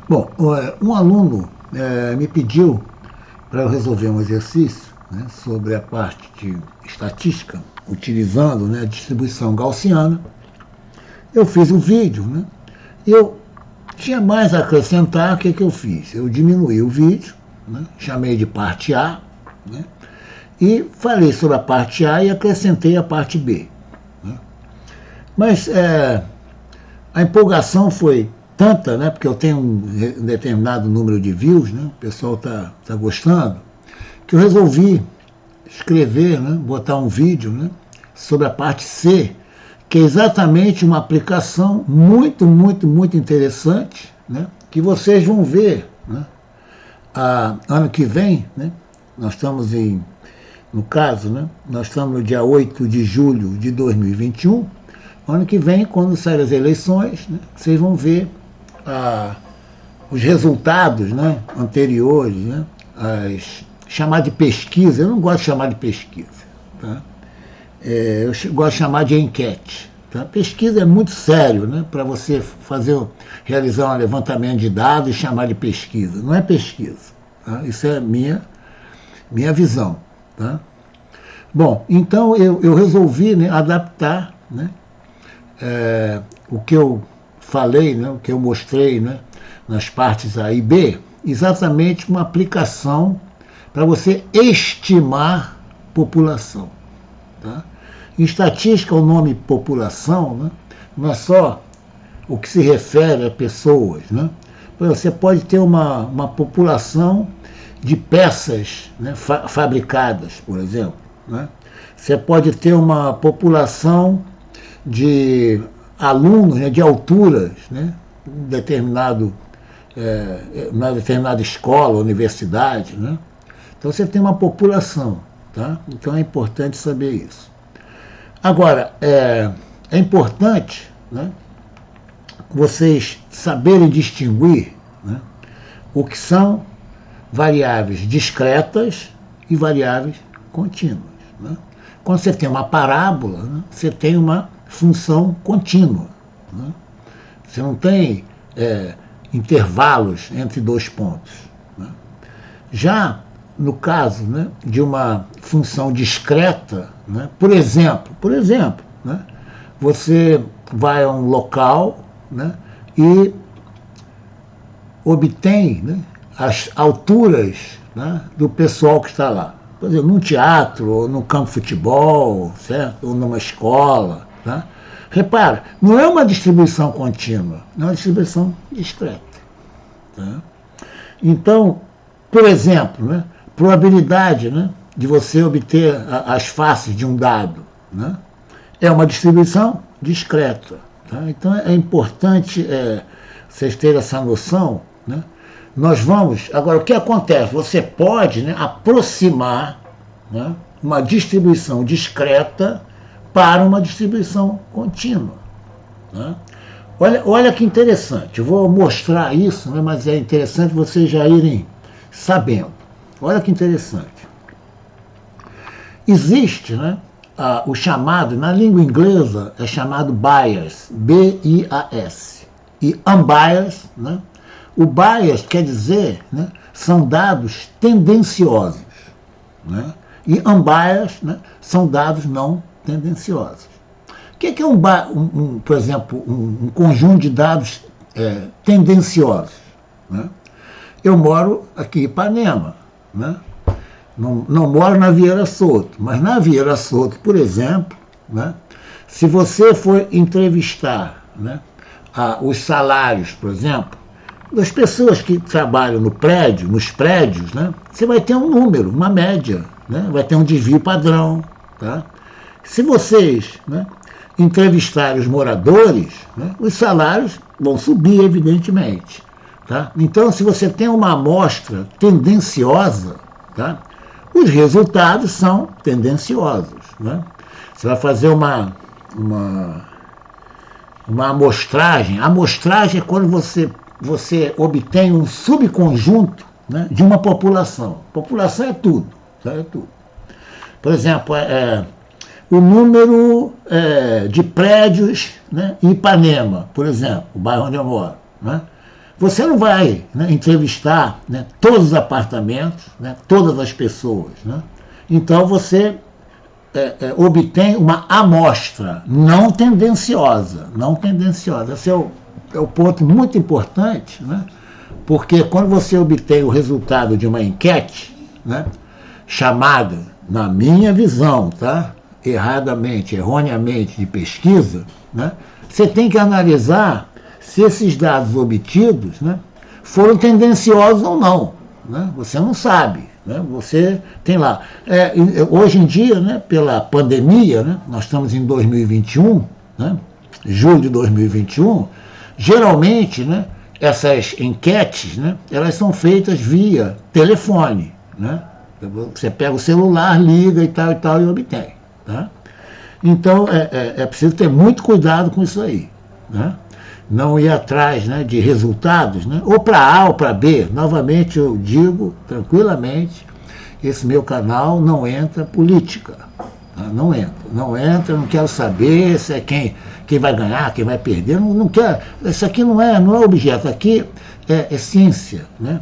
Bom, um aluno me pediu para eu resolver um exercício, né, sobre a parte de estatística, utilizando, né, a distribuição gaussiana. Eu fiz um vídeo, né, e eu tinha mais a acrescentar. O que, que eu fiz? Eu diminuí o vídeo, né, chamei de parte A, né, e falei sobre a parte A e acrescentei a parte B. Né. Mas a empolgação foi tanta, né, porque eu tenho um determinado número de views, né, o pessoal está gostando, que eu resolvi escrever, né, botar um vídeo, né, sobre a parte C, que é exatamente uma aplicação muito, muito, muito interessante, né, que vocês vão ver, né, ano que vem. Né, nós estamos no caso, né, nós estamos no dia 8 de julho de 2021, ano que vem, quando saírem as eleições, né, vocês vão ver os resultados, né, anteriores, né, chamar de pesquisa. Eu não gosto de chamar de pesquisa, tá? Eu gosto de chamar de enquete. Tá? Pesquisa é muito sério, né, para você realizar um levantamento de dados e chamar de pesquisa. Não é pesquisa. Tá? Isso é minha visão. Tá? Bom, então eu resolvi, né, adaptar, né, o que eu falei, né, o que eu mostrei, né, nas partes A e B, exatamente uma aplicação para você estimar população. Tá? Em estatística, o nome população, né, não é só o que se refere a pessoas. Né? Você pode ter uma população de peças, né, fabricadas, por exemplo. Né? Você pode ter uma população de alunos, né, de alturas, né, na determinada escola, universidade. Né? Então você tem uma população. Tá? Então é importante saber isso. Agora, é importante, né, vocês saberem distinguir, né, o que são variáveis discretas e variáveis contínuas. Né? Quando você tem uma parábola, né, você tem uma função contínua. Né? Você não tem intervalos entre dois pontos. Né? Já no caso, né, de uma função discreta, né, por exemplo, né, você vai a um local, né, e obtém, né, as alturas, né, do pessoal que está lá. Por exemplo, num teatro, ou num campo de futebol, certo? Ou numa escola. Tá? Repara, não é uma distribuição contínua, é uma distribuição discreta. Tá? Então, por exemplo, né, probabilidade, né, de você obter as faces de um dado, né, é uma distribuição discreta. Tá? Então é importante vocês terem essa noção. Né? Nós vamos. Agora, o que acontece? Você pode, né, aproximar, né, uma distribuição discreta para uma distribuição contínua. Né? Olha que interessante. Eu vou mostrar isso, né, mas é interessante vocês já irem sabendo. Olha que interessante. Existe, né, o chamado, na língua inglesa, é chamado bias, B-I-A-S. E unbiased, né, o bias quer dizer, né, são dados tendenciosos. Né, e unbiased, né, são dados não tendenciosos. O que é por exemplo, um conjunto de dados tendenciosos? Né? Eu moro aqui em Ipanema. Né? Não moro na Vieira Soto, mas na Vieira Soto, por exemplo, né, se você for entrevistar, né, os salários, por exemplo, das pessoas que trabalham nos prédios, né, você vai ter um número, uma média, né, vai ter um desvio padrão. Tá? Se vocês, né, entrevistarem os moradores, né, os salários vão subir, evidentemente. Tá? Então, se você tem uma amostra tendenciosa, tá, os resultados são tendenciosos. Né? Você vai fazer uma amostragem. A amostragem é quando você obtém um subconjunto, né, de uma população. População é tudo. Tá? É tudo. Por exemplo, o número de prédios, né, em Ipanema, por exemplo, o bairro onde eu moro. Né? você não vai, né, entrevistar, né, todos os apartamentos, né, todas as pessoas. Né? Então você obtém uma amostra não tendenciosa. Não tendenciosa. Esse é o ponto muito importante, né? Porque quando você obtém o resultado de uma enquete, né, chamada, na minha visão, tá, erroneamente de pesquisa, né, você tem que analisar se esses dados obtidos, né, foram tendenciosos ou não. Né? Você não sabe. Né? Você tem lá. Hoje em dia, né, pela pandemia, né, nós estamos em 2021, né, julho de 2021, geralmente, né, essas enquetes, né, elas são feitas via telefone. Né? Você pega o celular, liga e tal, e obtém. Tá? Então, é preciso ter muito cuidado com isso aí. Né? Não ir atrás, né, de resultados, né, ou para A ou para B. Novamente eu digo tranquilamente, esse meu canal não entra política. Tá? Não entra, não quero saber se é quem vai ganhar, quem vai perder, não quero. Isso aqui não é objeto, aqui é ciência, né?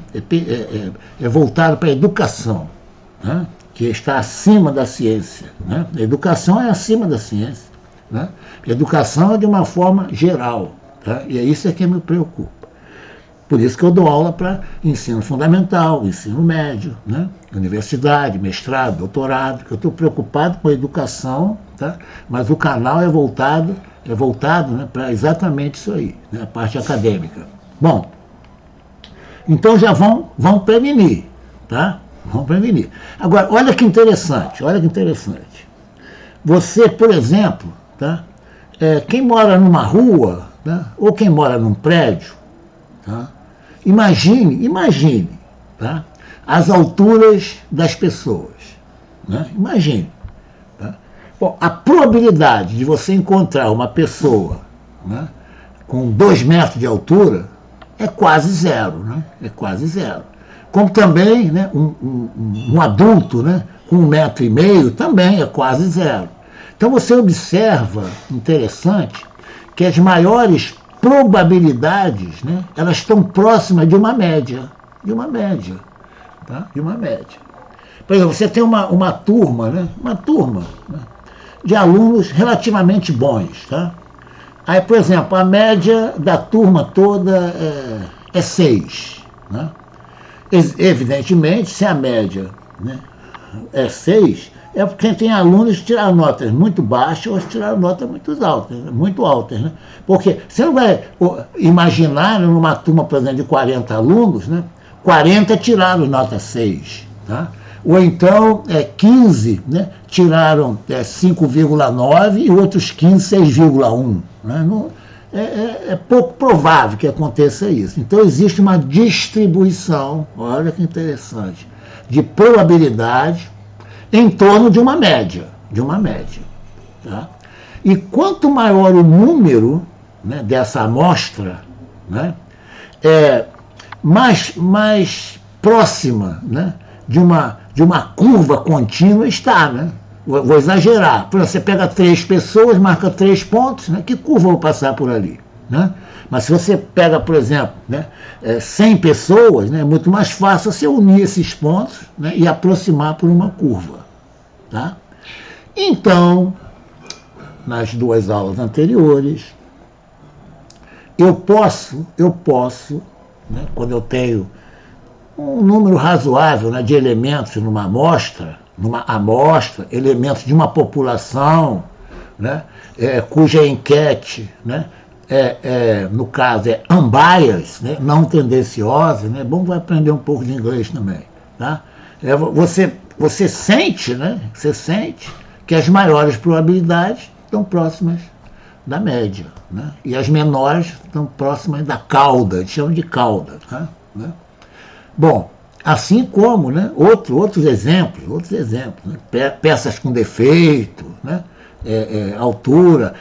É voltado para a educação, né? Que está acima da ciência. Né? A educação é acima da ciência. Né? A educação é de uma forma geral. Tá? E é isso que me preocupa. Por isso que eu dou aula para ensino fundamental, ensino médio, né? Universidade, mestrado, doutorado, que eu estou preocupado com a educação, tá? Mas o canal é voltado né, para exatamente isso aí, né? A parte acadêmica. Bom, então já vão prevenir, tá? Vão prevenir. Agora, olha que interessante. Você, por exemplo, tá? Quem mora numa rua, tá? Ou quem mora num prédio, tá? Imagine, tá? As alturas das pessoas. Né? Imagine. Tá? Bom, a probabilidade de você encontrar uma pessoa, né, com 2 metros de altura é quase zero. Né? É quase zero. Como também, né, um adulto, né, com 1,5 metro também é quase zero. Então você observa, interessante, que as maiores probabilidades, né, elas estão próximas de uma média. Tá? De uma média. Por exemplo, você tem uma turma, né, né, de alunos relativamente bons. Tá? Aí, por exemplo, a média da turma toda é 6. Né? Evidentemente, se a média, né, é 6, é porque tem alunos que tiraram notas muito baixas ou tiraram notas muito altas. Né? Porque você não vai imaginar numa turma, por exemplo, de 40 alunos, né, 40 tiraram nota 6. Tá? Ou então 15, né, tiraram 5,9 e outros 15, 6,1. Né? É pouco provável que aconteça isso. Então existe uma distribuição, olha que interessante, de probabilidade em torno de uma média. Tá? E quanto maior o número, né, dessa amostra, né, mais próxima, né, de uma curva contínua está. Né? Vou exagerar. Você pega 3 pessoas, marca 3 pontos, né, que curva eu vou passar por ali? Né? Mas se você pega, por exemplo, né, 100 pessoas, né, é muito mais fácil você unir esses pontos, né, e aproximar por uma curva. Tá? Então, nas 2 aulas anteriores, eu posso, né, quando eu tenho um número razoável, né, de elementos numa amostra, elementos de uma população, né, cuja enquete, né, no caso, é unbiased, né, não tendenciosa, né, bom, vai aprender um pouco de inglês também. Tá? Você sente, né, que as maiores probabilidades estão próximas da média, né, e as menores estão próximas da cauda, eles chamam de cauda. Tá? Né? Bom, assim como, né, outros exemplos, né, peças com defeito, né, altura,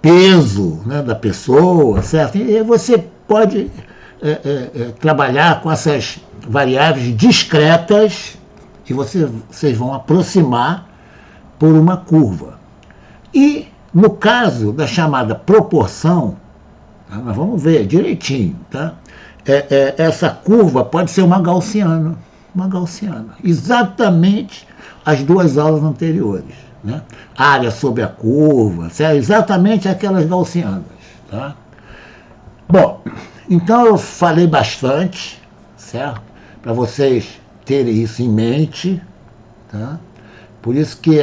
peso, né, da pessoa, certo? E você pode trabalhar com essas variáveis discretas que vocês vão aproximar por uma curva. E no caso da chamada proporção, tá, nós vamos ver direitinho, tá? essa curva pode ser uma gaussiana. Exatamente as duas aulas anteriores. Né? Área sobre a curva, certo? Exatamente aquelas gaussianas. Tá? Bom, então eu falei bastante, certo? Para vocês terem isso em mente. Tá? Por isso que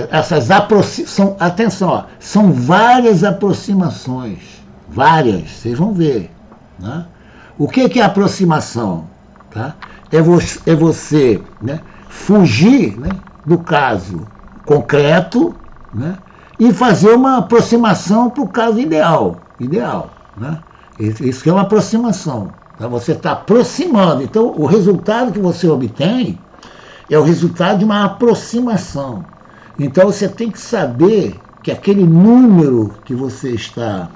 essas aproximações, atenção, ó, são várias aproximações, várias, vocês vão ver. Né? O que é aproximação? Tá? É você, né, fugir, né, do caso concreto, né, e fazer uma aproximação para o caso ideal. Né? Isso que é uma aproximação. Tá? Você está aproximando. Então, o resultado que você obtém é o resultado de uma aproximação. Então, você tem que saber que aquele número que você está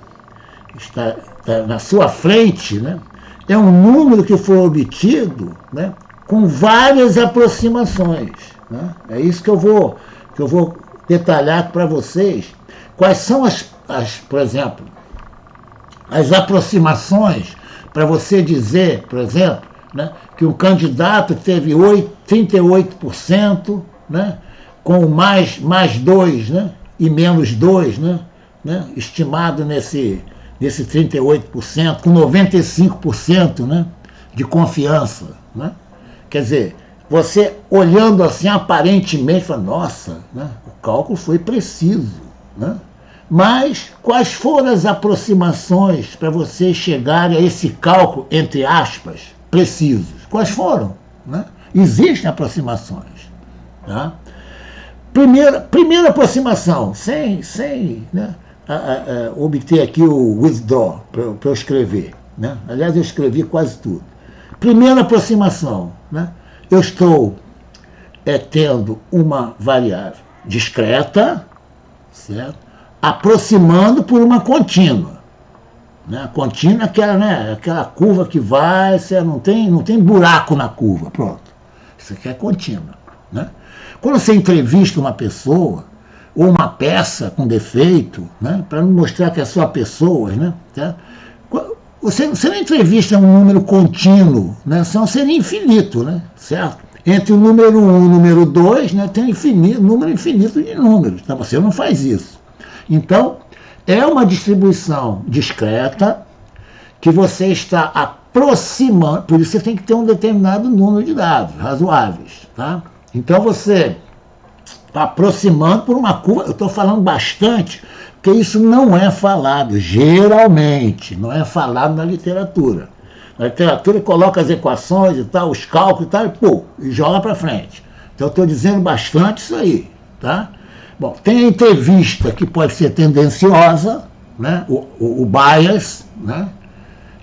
na sua frente, né, é um número que foi obtido, né, com várias aproximações. Né? É isso que eu vou detalhar para vocês. Quais são por exemplo, as aproximações para você dizer, por exemplo, né, que um candidato teve 38%, né, com mais 2, né, e menos 2, né, estimado nesse 38%, com 95%, né, de confiança. Né? Quer dizer, você olhando assim aparentemente, fala, nossa, né, o cálculo foi preciso. Né? Mas quais foram as aproximações para você chegar a esse cálculo, entre aspas, precisos? Quais foram? Né? Existem aproximações. Tá? Primeira aproximação, sem né, obter aqui o withdraw para eu escrever. Né? Aliás, eu escrevi quase tudo. Primeira aproximação, né? Eu estou tendo uma variável discreta, certo? Aproximando por uma contínua. Né? A contínua é aquela, né, aquela curva que vai, não tem buraco na curva, pronto. Isso aqui é contínua. Né? Quando você entrevista uma pessoa, ou uma peça com defeito, né, para mostrar que é só pessoas, né, tá? Você não entrevista um número contínuo, né, senão seria infinito, né, certo? Entre o número 1 e o número 2, né, tem um número infinito de números. Então você não faz isso. Então, é uma distribuição discreta que você está aproximando, por isso você tem que ter um determinado número de dados razoáveis. Tá? Então você está aproximando por uma curva, eu estou falando bastante, porque isso não é falado, geralmente, não é falado na literatura. Na literatura coloca as equações e tal, os cálculos e tal, e joga para frente. Então eu estou dizendo bastante isso aí. Tá? Bom, tem a entrevista que pode ser tendenciosa, né? o bias, né?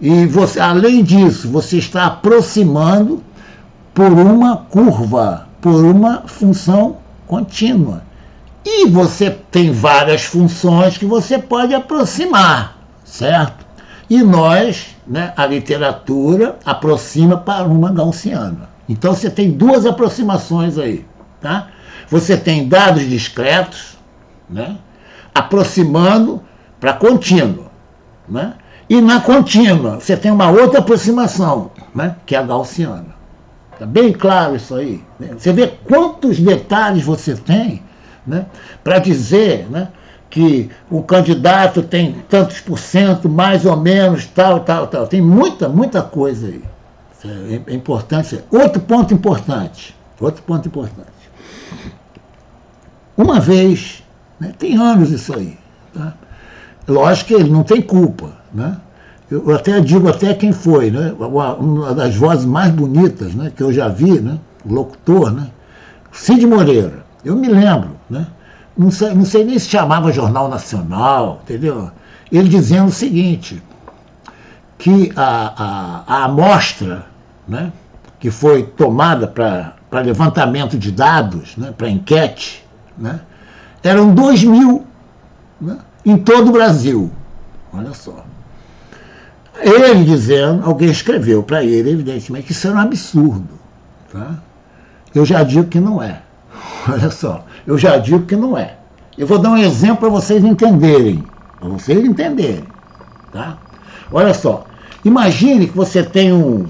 E você, além disso, você está aproximando por uma curva, por uma função contínua. E você tem várias funções que você pode aproximar, certo? E nós, né, a literatura aproxima para uma gaussiana. Então você tem duas aproximações aí, tá? Você tem dados discretos, né, aproximando para contínua, né? E na contínua você tem uma outra aproximação, né, que é a gaussiana. Está bem claro isso aí. Né? Você vê quantos detalhes você tem, né, para dizer, né, que o candidato tem tantos por cento, mais ou menos, tal. Tem muita coisa aí. É importante. Outro ponto importante. Uma vez, né, tem anos isso aí, tá? Lógico que ele não tem culpa, né? Eu até digo até quem foi, né? Uma das vozes mais bonitas, né, que eu já vi, né? O locutor, né? Cid Moreira. Eu me lembro, né? Não sei nem se chamava Jornal Nacional, entendeu? Ele dizendo o seguinte, que a amostra, né, que foi tomada para levantamento de dados, né, para enquete, né, eram 2.000, né, em todo o Brasil. Olha só. Ele dizendo, alguém escreveu para ele, evidentemente, que isso era um absurdo. Tá? Eu já digo que não é. Olha só, eu já digo que não é. Eu vou dar um exemplo para vocês entenderem. Tá? Olha só, Imagine que você tem um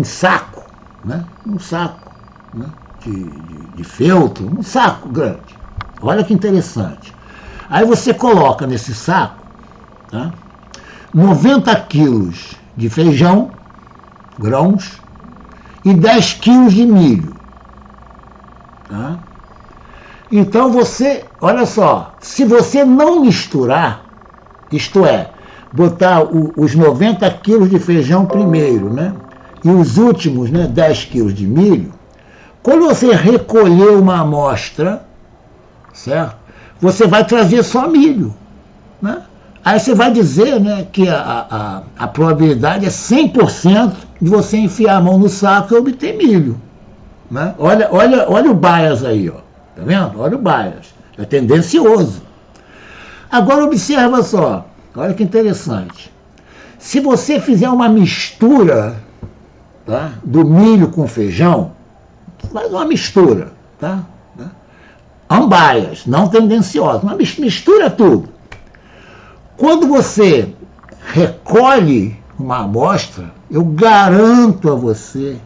saco, né? Um saco, né? de feltro, um saco grande. Olha que interessante. Aí você coloca nesse saco, tá? 90 quilos de feijão, grãos, e 10 quilos de milho. Tá? Então você, olha só, se você não misturar, isto é, botar os 90 quilos de feijão primeiro, né? E os últimos, né, 10 quilos de milho, quando você recolher uma amostra, certo? Você vai trazer só milho, né? Aí você vai dizer, né, que a probabilidade é 100% de você enfiar a mão no saco e obter milho. Né? Olha o bias aí, ó. Tá vendo? Olha o bias. É tendencioso. Agora observa só. Olha que interessante. Se você fizer uma mistura, tá, do milho com feijão, faz uma mistura, tá? Unbiased, não tendenciosa. Uma mistura tudo. Quando você recolhe uma amostra, eu garanto a você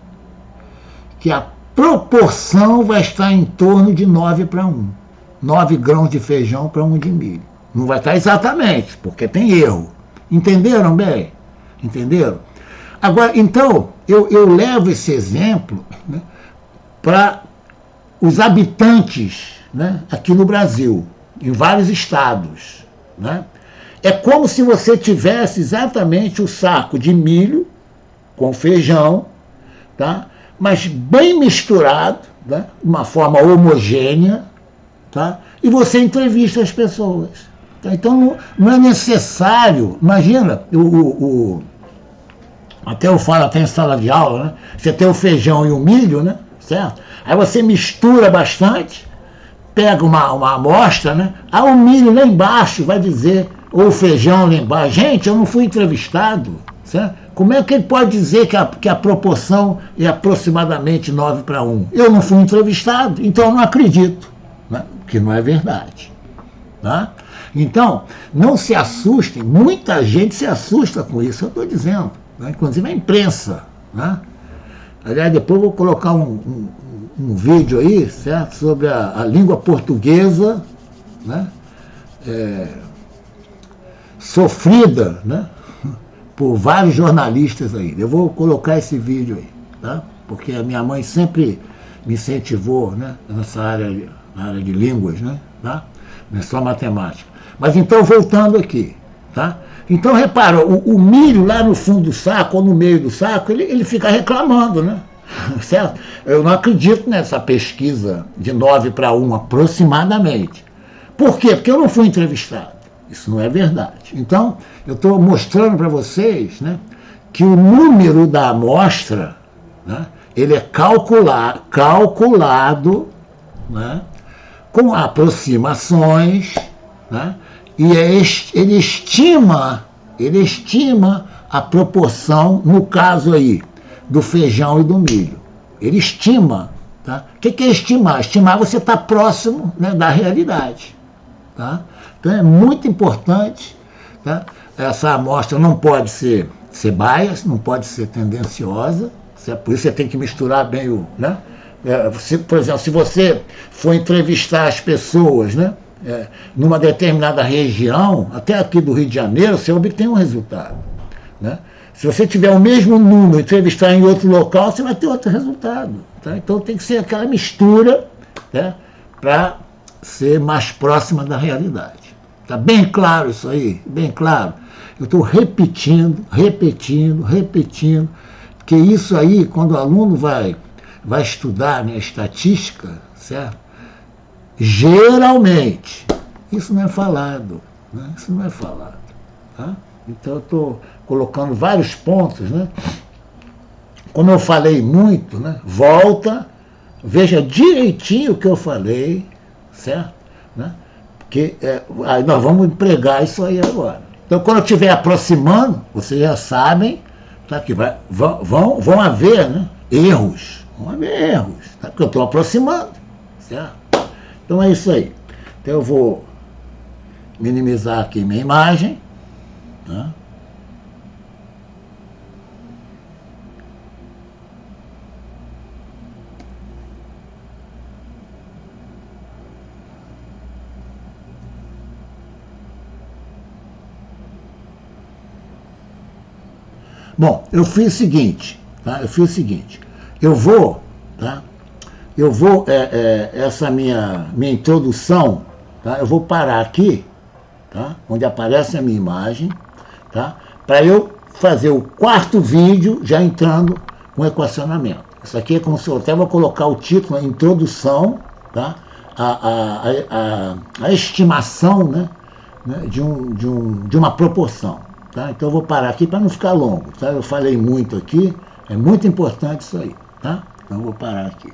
que a proporção vai estar em torno de 9:1. 9 grãos de feijão para 1 de milho. Não vai estar exatamente, porque tem erro. Entenderam bem? Entenderam? Agora, então, eu levo esse exemplo, né, para os habitantes, né, aqui no Brasil, em vários estados, né? É como se você tivesse exatamente o saco de milho com feijão, tá? Mas bem misturado, tá? De uma forma homogênea, tá? E você entrevista as pessoas. Tá? Então não é necessário, imagina, até eu falo até em sala de aula, né? Você tem o feijão e o milho, né? Certo? Aí você mistura bastante, pega uma amostra, né? Aí o milho lá embaixo vai dizer, ou o feijão lá embaixo. Gente, eu não fui entrevistado, certo? Como é que ele pode dizer que a proporção é aproximadamente 9:1? Eu não fui entrevistado, então eu não acredito, né? Que não é verdade. Tá? Então, não se assustem, muita gente se assusta com isso, eu estou dizendo, né? Inclusive a imprensa. Né? Aliás, depois eu vou colocar um vídeo aí, certo? Sobre a língua portuguesa, né? Sofrida, né, por vários jornalistas aí. Eu vou colocar esse vídeo aí, tá? Porque a minha mãe sempre me incentivou, né, nessa área, na área de línguas, né, tá? Não é só matemática. Mas então, voltando aqui, tá? Então, repara, o milho lá no fundo do saco, ou no meio do saco, ele fica reclamando, né? Certo? Eu não acredito nessa pesquisa de 9:1 aproximadamente. Por quê? Porque eu não fui entrevistado. Isso não é verdade. Então, eu estou mostrando para vocês, né, que o número da amostra, né, ele é calculado, né, com aproximações, né, e ele estima a proporção, no caso aí, do feijão e do milho. Ele estima. Tá? O que é estimar? Estimar você está próximo, né, da realidade. Tá? Então é muito importante, tá? Essa amostra não pode ser bias, não pode ser tendenciosa, certo? Por isso você tem que misturar bem o... Né? Por exemplo, se você for entrevistar as pessoas, né, numa determinada região, até aqui do Rio de Janeiro, você obtém um resultado. Né? Se você tiver o mesmo número e entrevistar em outro local, você vai ter outro resultado. Tá? Então tem que ser aquela mistura, né, para ser mais próxima da realidade. Está bem claro isso aí? Bem claro. Eu estou repetindo, porque isso aí, quando o aluno vai estudar, né, estatística, certo? Geralmente, isso não é falado. Né? Isso não é falado. Tá? Então eu estou colocando vários pontos, né? Como eu falei muito, né? Volta, veja direitinho o que eu falei, certo? Né? Porque aí nós vamos empregar isso aí agora. Então, quando eu estiver aproximando, vocês já sabem, tá, que vão haver, né, erros. Vão haver erros, tá? Porque eu estou aproximando, certo? Então é isso aí. Então eu vou minimizar aqui minha imagem, tá? Bom, eu fiz o seguinte, tá? Eu vou, tá? Essa minha introdução, tá? Eu vou parar aqui, tá? Onde aparece a minha imagem, tá? Para eu fazer o quarto vídeo já entrando com equacionamento. Isso aqui é como se eu até vou colocar o título, a introdução, tá? A estimação, né? De uma proporção. Tá? Então eu vou parar aqui para não ficar longo. Tá? Eu falei muito aqui, é muito importante isso aí. Tá? Então eu vou parar aqui.